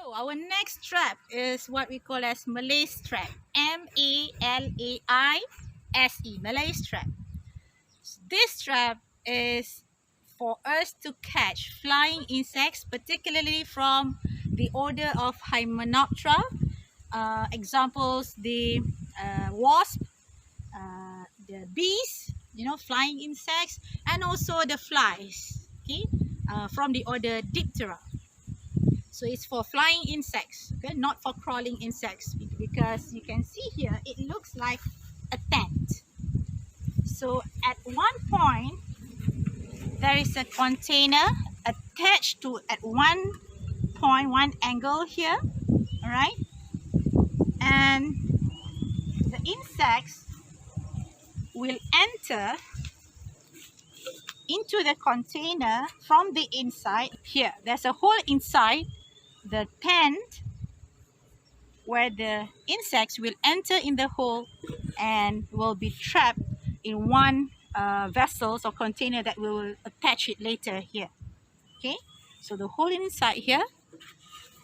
So our next trap is what we call as Malay trap. M-A-L-A-I-S-E, Malay trap. This trap is for us to catch flying insects, particularly from the order of Hymenoptera. Examples, the wasp, the bees, flying insects, and also the flies, okay, from the order Diptera. So it's for flying insects, okay, not for crawling insects, because you can see here it looks like a tent. So at one point there is a container attached to at one point, one angle here, all right, and the insects will enter into the container from the inside. Here there's a hole inside the tent where the insects will enter in the hole and will be trapped in one vessels or container that we will attach it later here. Okay, so the hole inside here,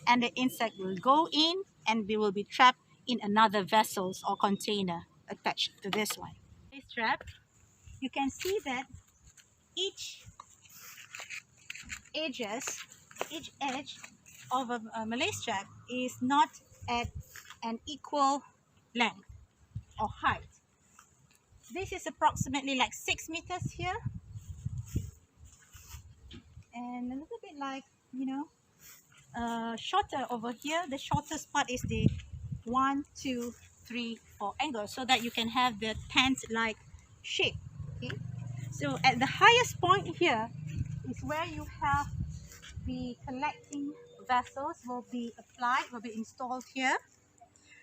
and the insect will go in and we will be trapped in another vessels or container attached to this one. This trap, you can see that each edge of a Malay trap is not at an equal length or height. This is approximately like 6 meters here, and a little bit like, shorter over here. The shortest part is the 1, 2, 3, 4 angle, so that you can have the tent like shape. Okay, so at the highest point here is where you have the collecting vessels will be applied, will be installed here.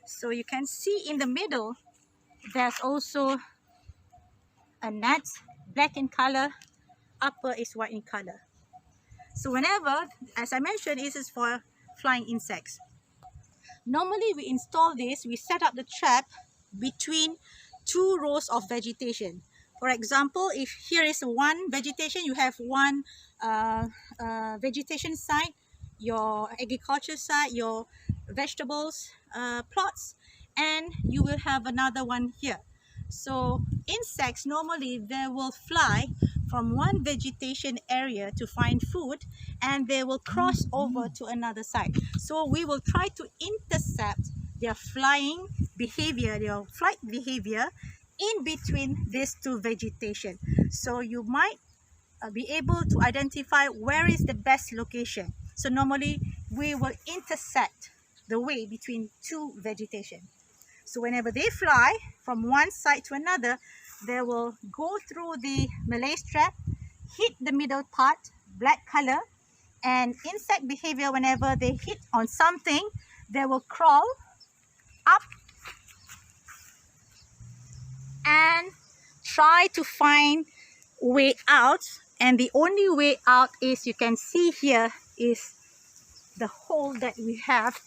So you can see in the middle there's also a net, black in color, upper is white in color. So whenever, as I mentioned, this is for flying insects. Normally we install this, we set up the trap between 2 rows of vegetation. For example, if here is one vegetation, you have one vegetation side, your agriculture side, your vegetables plots, and you will have another one here. So insects normally they will fly from one vegetation area to find food, and they will cross over to another side. So we will try to intercept their flying behavior, their flight behavior in between these 2 vegetation. So you might be able to identify where is the best location. So normally we will intersect the way between 2 vegetation. So whenever they fly from one side to another, they will go through the Malay trap, hit the middle part, black color, and insect behavior, whenever they hit on something, they will crawl up and try to find way out. And the only way out is, you can see here, is the hole that we have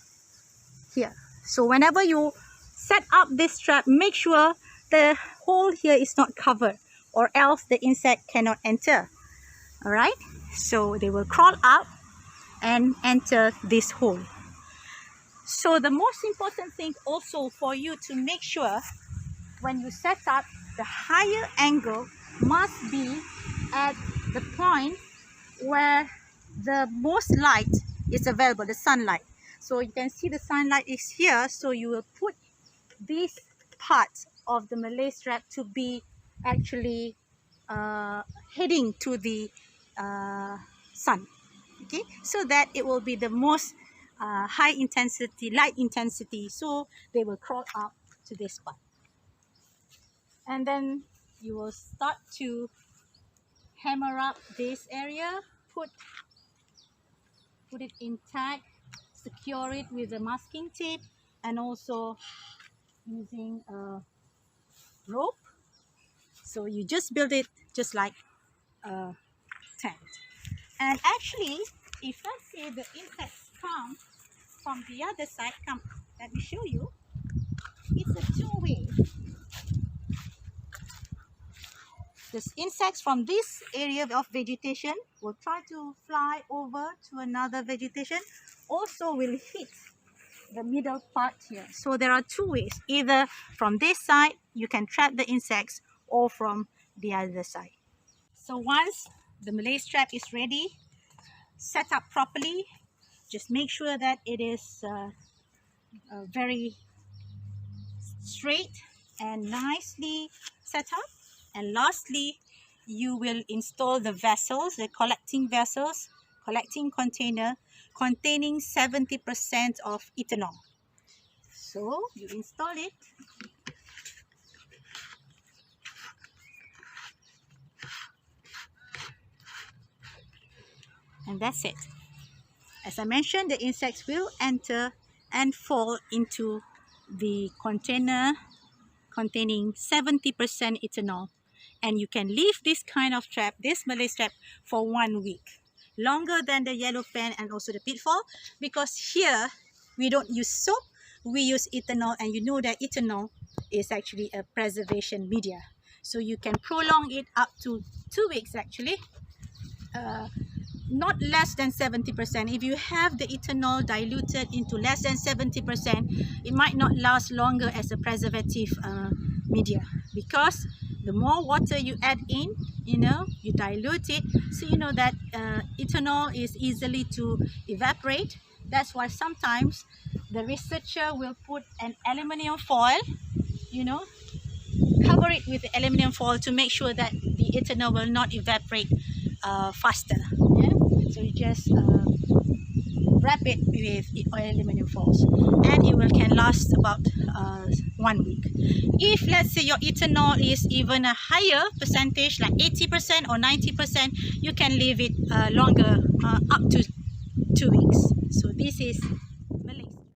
here. So whenever you set up this trap, make sure the hole here is not covered, or else the insect cannot enter. All right, so they will crawl up and enter this hole. So the most important thing also for you to make sure when you set up, the higher angle must be at the point where the most light is available, the sunlight. So you can see the sunlight is here, so you will put this part of the Malay trap to be actually heading to the sun, okay, so that it will be the most high intensity, light intensity, so they will crawl up to this part. And then you will start to hammer up this area, put it intact, secure it with a masking tape, and also using a rope. So you just build it just like a tent. And actually, if let's say the insects come from the other side, let me show you. It's a 2-way. The insects from this area of vegetation will try to fly over to another vegetation, also will hit the middle part here. So there are two ways. Either from this side, you can trap the insects, or from the other side. So once the Malay strap is ready, set up properly, just make sure that it is very straight and nicely set up. And lastly, you will install the vessels, the collecting vessels, collecting container containing 70% of ethanol. So you install it. And that's it. As I mentioned, the insects will enter and fall into the container containing 70% ethanol. And you can leave this kind of trap, this Malay trap, for 1 week. Longer than the yellow pen and also the pitfall, because here we don't use soap, we use ethanol, and you know that ethanol is actually a preservation media. So you can prolong it up to 2 weeks actually. Not less than 70%. If you have the ethanol diluted into less than 70%, it might not last longer as a preservative media, because the more water you add in, you dilute it, so you know that ethanol is easily to evaporate. That's why sometimes the researcher will put an aluminium foil, cover it with the aluminium foil to make sure that the ethanol will not evaporate faster. So you just wrap it with aluminium foils, and it can last about 1 week. If let's say your ethanol is even a higher percentage, like 80% or 90%, you can leave it longer, up to 2 weeks. So this is